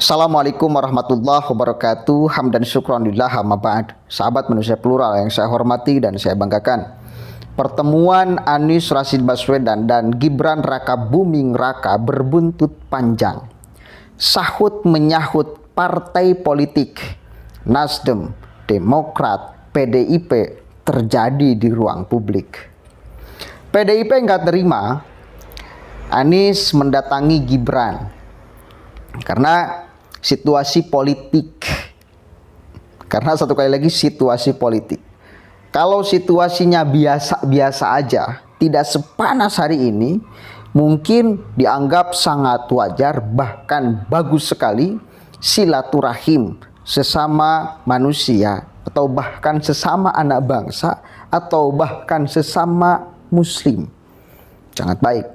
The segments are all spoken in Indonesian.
Assalamualaikum warahmatullahi wabarakatuh. Hamdan syukranillah amma ba'd. Sahabat manusia plural yang saya hormati dan saya banggakan, pertemuan Anies Rashid Baswedan dan Gibran Rakabuming Raka berbuntut panjang. Sahut menyahut partai politik Nasdem, Demokrat, PDIP terjadi di ruang publik. PDIP nggak terima Anies mendatangi Gibran karena situasi politik. Karena satu kali lagi situasi politik. Kalau situasinya biasa-biasa aja, tidak sepanas hari ini, mungkin dianggap sangat wajar, bahkan bagus sekali silaturahim sesama manusia, atau bahkan sesama anak bangsa, atau bahkan sesama muslim. Sangat baik.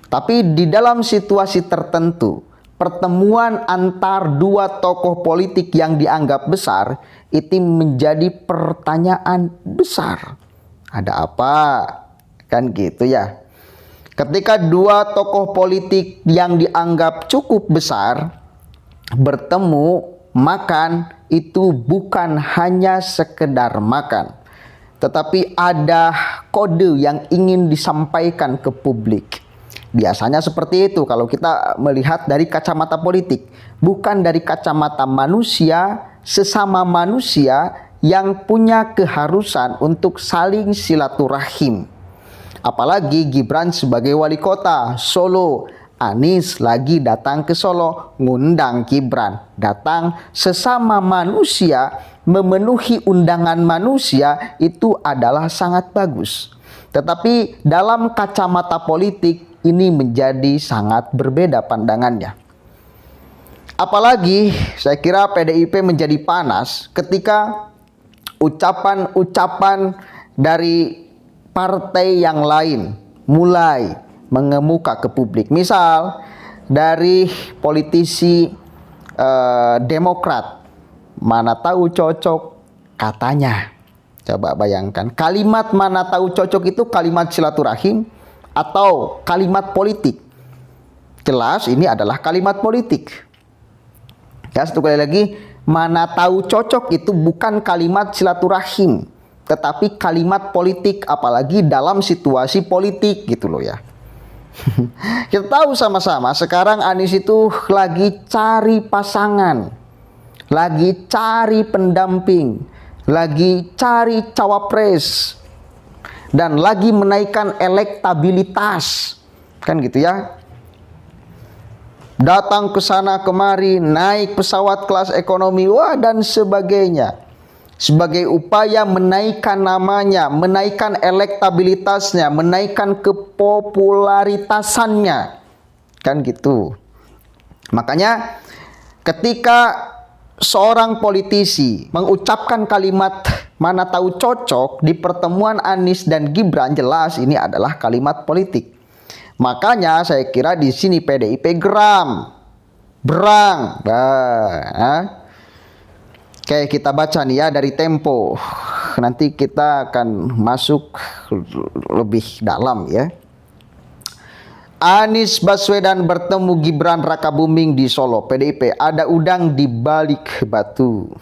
Tapi di dalam situasi tertentu, pertemuan antar dua tokoh politik yang dianggap besar itu menjadi pertanyaan besar. Ada apa? Kan gitu ya. Ketika dua tokoh politik yang dianggap cukup besar bertemu, makan itu bukan hanya sekedar makan, tetapi ada kode yang ingin disampaikan ke publik. Biasanya seperti itu kalau kita melihat dari kacamata politik, bukan dari kacamata manusia, sesama manusia yang punya keharusan untuk saling silaturahim. Apalagi Gibran sebagai wali kota Solo, Anies lagi datang ke Solo, ngundang Gibran, datang sesama manusia, memenuhi undangan manusia, itu adalah sangat bagus. Tetapi dalam kacamata politik ini menjadi sangat berbeda pandangannya. Apalagi saya kira PDIP menjadi panas ketika ucapan-ucapan dari partai yang lain mulai mengemuka ke publik. Misal dari politisi Demokrat, mana tahu cocok katanya. Coba bayangkan, kalimat mana tahu cocok itu kalimat silaturahim atau kalimat politik? Jelas ini adalah kalimat politik. Ya, satu kali lagi, mana tahu cocok itu bukan kalimat silaturahim, tetapi kalimat politik, apalagi dalam situasi politik gitu loh ya. Kita tahu sama-sama sekarang Anies itu lagi cari pasangan, lagi cari pendamping, lagi cari cawapres, dan lagi menaikkan elektabilitas, kan gitu ya. Datang ke sana kemari, naik pesawat kelas ekonomi, wah, dan sebagainya. Sebagai upaya menaikkan namanya, menaikkan elektabilitasnya, menaikkan kepopularitasannya, kan gitu. Makanya ketika seorang politisi mengucapkan kalimat mana tahu cocok di pertemuan Anies dan Gibran, jelas ini adalah kalimat politik. Makanya saya kira di sini PDIP geram, berang. Kayak kita baca nih ya dari Tempo. Nanti kita akan masuk lebih dalam ya. Anies Baswedan bertemu Gibran Rakabuming di Solo. PDIP ada udang di balik batu.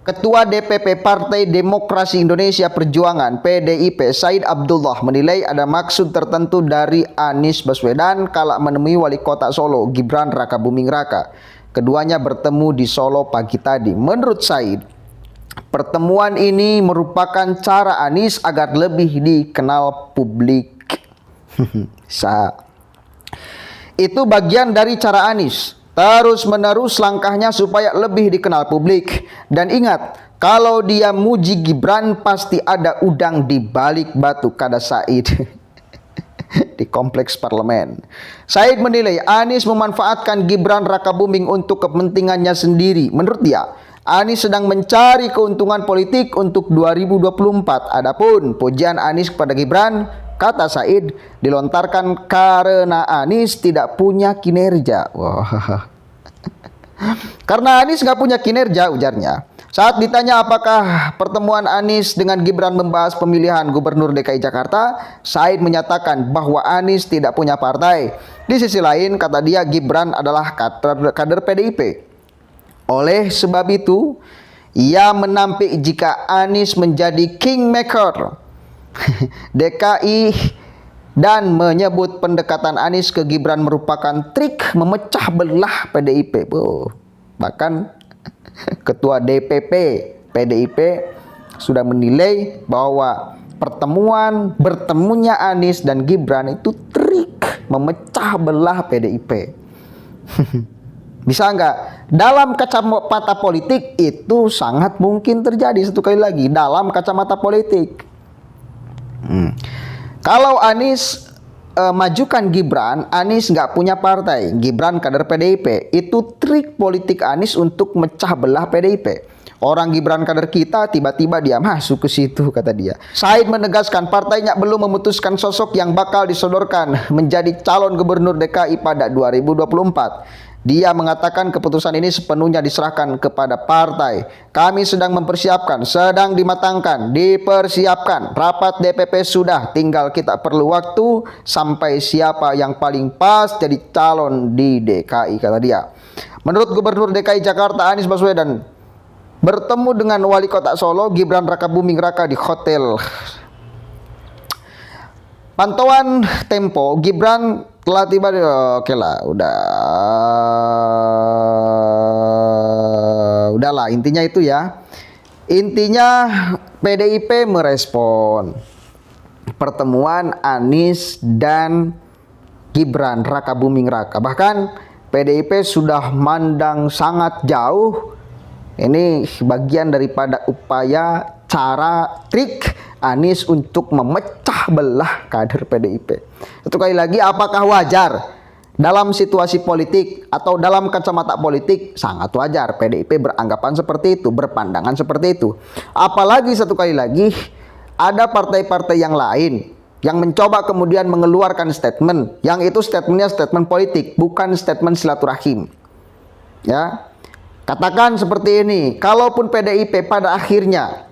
Ketua DPP Partai Demokrasi Indonesia Perjuangan PDIP Said Abdullah menilai ada maksud tertentu dari Anies Baswedan kala menemui wali kota Solo Gibran Rakabuming Raka. Keduanya bertemu di Solo pagi tadi. Menurut Said, pertemuan ini merupakan cara Anies agar lebih dikenal publik. Itu bagian dari cara Anies terus-menerus langkahnya supaya lebih dikenal publik. Dan ingat, kalau dia muji Gibran pasti ada udang di balik batu, kata Said. Di kompleks parlemen, Said menilai Anies memanfaatkan Gibran Rakabuming untuk kepentingannya sendiri. Menurut dia, Anies sedang mencari keuntungan politik untuk 2024. Adapun pujian Anies kepada Gibran, kata Said, dilontarkan karena Anies tidak punya kinerja. Wah. Karena Anies nggak punya kinerja, ujarnya. Saat ditanya apakah pertemuan Anies dengan Gibran membahas pemilihan Gubernur DKI Jakarta, Said menyatakan bahwa Anies tidak punya partai. Di sisi lain, kata dia, Gibran adalah kader PDIP. Oleh sebab itu, ia menampik jika Anies menjadi kingmaker DKI dan menyebut pendekatan Anies ke Gibran merupakan trik memecah belah PDIP. Bahkan Ketua DPP PDIP sudah menilai bahwa bertemunya Anies dan Gibran itu trik memecah belah PDIP. Bisa nggak? Dalam kacamata politik itu sangat mungkin terjadi. Sekali lagi, dalam kacamata politik. Kalau Anies majukan Gibran, Anies nggak punya partai, Gibran kader PDIP. Itu trik politik Anies untuk mecah belah PDIP. Orang Gibran kader kita tiba-tiba dia masuk ke situ, kata dia. Said menegaskan partainya belum memutuskan sosok yang bakal disodorkan menjadi calon gubernur DKI pada 2024. Dia mengatakan keputusan ini sepenuhnya diserahkan kepada partai. Kami sedang mempersiapkan, sedang dimatangkan, dipersiapkan. Rapat DPP sudah, tinggal kita perlu waktu sampai siapa yang paling pas jadi calon di DKI, kata dia. Menurut Gubernur DKI Jakarta Anies Baswedan bertemu dengan Wali Kota Solo Gibran Rakabuming Raka di hotel. Pantauan Tempo, Gibran telah tiba di udahlah intinya itu ya. Intinya PDIP merespon pertemuan Anies dan Gibran Rakabuming Raka. Bahkan PDIP sudah mandang sangat jauh. Ini bagian daripada upaya cara trik Anies untuk memecah belah kader PDIP. Itu kali lagi, apakah wajar dalam situasi politik atau dalam kacamata politik? Sangat wajar PDIP beranggapan seperti itu, berpandangan seperti itu. Apalagi satu kali lagi, ada partai-partai yang lain yang mencoba kemudian mengeluarkan statement, yang itu statementnya statement politik, bukan statement silaturahim. Ya, katakan seperti ini, kalaupun PDIP pada akhirnya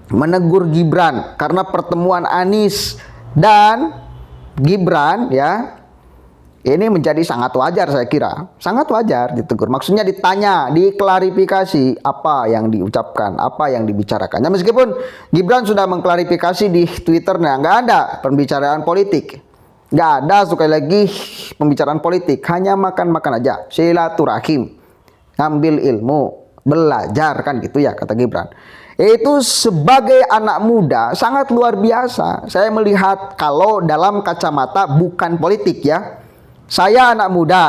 menegur Gibran karena pertemuan Anies dan Gibran, ya, ini menjadi sangat wajar, saya kira sangat wajar ditegur. Maksudnya ditanya, diklarifikasi apa yang diucapkan, apa yang dibicarakannya. Meskipun Gibran sudah mengklarifikasi di Twitternya, nggak ada pembicaraan politik, nggak ada sekali lagi pembicaraan politik, hanya makan-makan aja, silaturahim, ngambil ilmu, belajar, kan gitu ya kata Gibran. Itu sebagai anak muda sangat luar biasa. Saya melihat kalau dalam kacamata bukan politik ya. Saya anak muda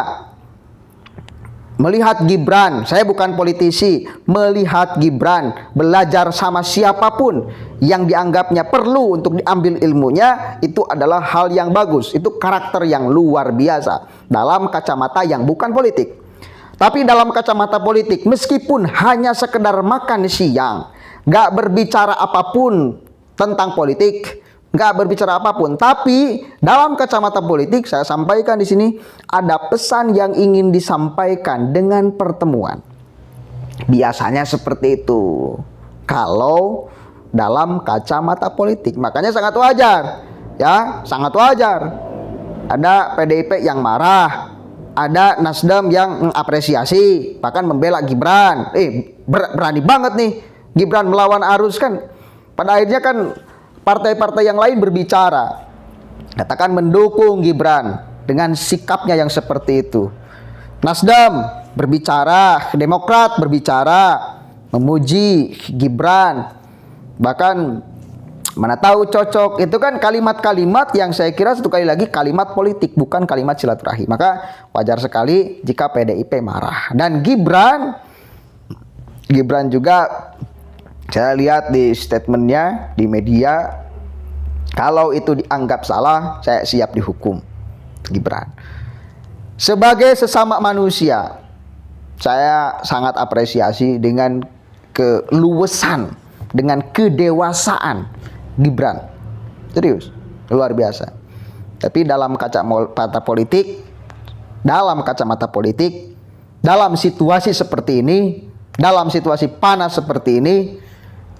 melihat Gibran, saya bukan politisi, melihat Gibran belajar sama siapapun yang dianggapnya perlu untuk diambil ilmunya, itu adalah hal yang bagus. Itu karakter yang luar biasa dalam kacamata yang bukan politik. Tapi dalam kacamata politik, meskipun hanya sekedar makan siang, gak berbicara apapun tentang politik, gak berbicara apapun, tapi dalam kacamata politik saya sampaikan di sini ada pesan yang ingin disampaikan dengan pertemuan. Biasanya seperti itu kalau dalam kacamata politik. Makanya sangat wajar, ya, sangat wajar. Ada PDIP yang marah, ada Nasdem yang mengapresiasi, bahkan membela Gibran. Berani banget nih Gibran melawan arus, kan. Pada akhirnya kan partai-partai yang lain berbicara, katakan mendukung Gibran dengan sikapnya yang seperti itu. Nasdem berbicara, Demokrat berbicara, memuji Gibran, bahkan mana tahu cocok. Itu kan kalimat-kalimat yang saya kira sekali lagi kalimat politik, bukan kalimat silaturahim. Maka wajar sekali jika PDIP marah. Dan Gibran juga saya lihat di statementnya di media, kalau itu dianggap salah, saya siap dihukum. Gibran sebagai sesama manusia, saya sangat apresiasi dengan keluasan, dengan kedewasaan Gibran. Serius, luar biasa. Tapi dalam kacamata politik, dalam situasi seperti ini, dalam situasi panas seperti ini,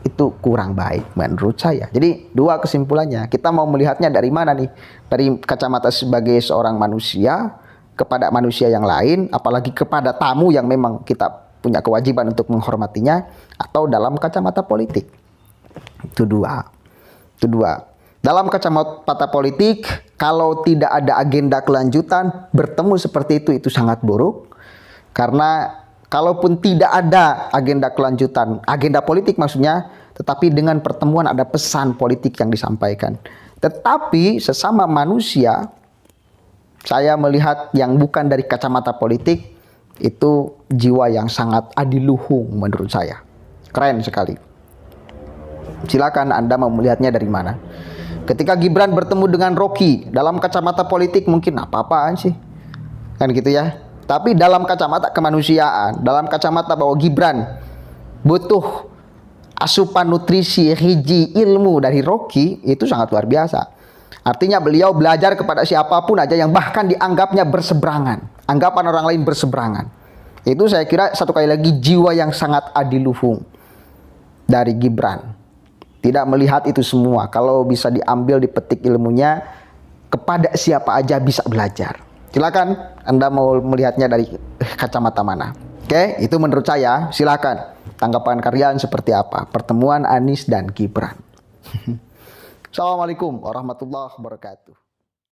itu kurang baik menurut saya. Jadi dua kesimpulannya, kita mau melihatnya dari mana nih? Dari kacamata sebagai seorang manusia kepada manusia yang lain, apalagi kepada tamu yang memang kita punya kewajiban untuk menghormatinya, atau dalam kacamata politik. Itu dua. Dalam kacamata politik, kalau tidak ada agenda kelanjutan, bertemu seperti itu sangat buruk. Karena kalaupun tidak ada agenda kelanjutan, agenda politik maksudnya, tetapi dengan pertemuan ada pesan politik yang disampaikan. Tetapi sesama manusia, saya melihat yang bukan dari kacamata politik, itu jiwa yang sangat adiluhung menurut saya. Keren sekali. Silakan Anda mau melihatnya dari mana. Ketika Gibran bertemu dengan Rocky, dalam kacamata politik mungkin apa-apaan sih, kan gitu ya. Tapi dalam kacamata kemanusiaan, dalam kacamata bahwa Gibran butuh asupan nutrisi, hiji, ilmu dari Rocky, itu sangat luar biasa. Artinya beliau belajar kepada siapapun aja yang bahkan dianggapnya berseberangan, anggapan orang lain berseberangan. Itu saya kira satu kali lagi jiwa yang sangat adiluhung dari Gibran. Tidak melihat itu semua. Kalau bisa diambil, dipetik ilmunya, kepada siapa aja bisa belajar. Silakan Anda mau melihatnya dari kacamata mana. Oke, itu menurut saya. Silakan tanggapan kalian seperti apa pertemuan Anies dan Gibran. Assalamualaikum warahmatullahi wabarakatuh.